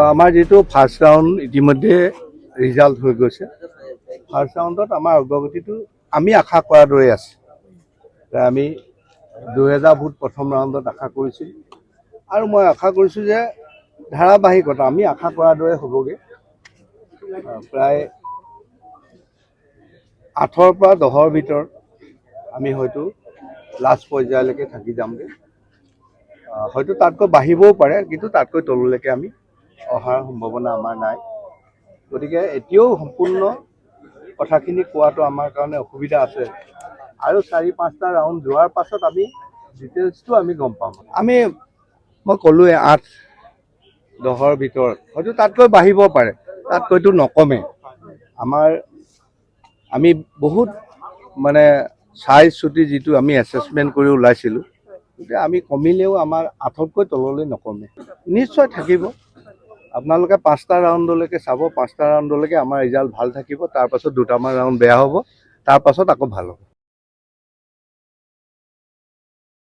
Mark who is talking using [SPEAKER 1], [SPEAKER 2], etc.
[SPEAKER 1] আমাৰ যেটো first round ইতিমধ্যে ৰিজাল্ট হৈ গৈছে। ফাৰ্স্ট ৰাউন্ডত আমাৰ অগ্ৰগতিটো আমি আশা কৰাৰ দৰে আছে। আমি 2000 ভোট প্ৰথম ৰাউন্ডত আশা কৰিছিল আৰু মই আশা কৰিছো যে ধাৰাবাহিকতা আমি আশা কৰাৰ দৰে হ'বগে। প্ৰায় 8ৰ পৰা 10ৰ ভিতৰত আমি হয়তো লাষ্ট পৰ্যায়লৈকে থাকি যামগে। হয়তো তাতকৈ বাঢ়িবও পাৰে, কিন্তু তাতকৈ তললৈকে আমি অহাৰ সম্ভাৱনা আমাৰ নাই। গতিকে এতিয়াও সম্পূৰ্ণ কথাখিনি কোৱাটো আমাৰ কাৰণে অসুবিধা আছে আৰু 4-5টা ৰাউণ্ড যোৱাৰ পাছত আমি ডিটেইলছটো আমি গম পাম। মই ক'লোৱে 8-10ৰ ভিতৰত হয়তো তাতকৈ বাঢ়িব পাৰে, তাতকৈতো নকমে। আমি বহুত মানে চাই চুটি যিটো আমি এছেছমেণ্ট কৰি ওলাইছিলোঁ, গতিকে আমি কমিলেও আমাৰ 8তকৈ তললৈ নকমে। নিশ্চয় থাকিব। আপোনালোকে 5টা ৰাউণ্ডলৈকে চাব, 5টা ৰাউণ্ডলৈকে আমাৰ ৰিজাল্ট ভাল থাকিব, তাৰ পাছত 2টামান ৰাউণ্ড বেয়া হ'ব, তাৰ পাছত আকৌ ভাল হ'ব।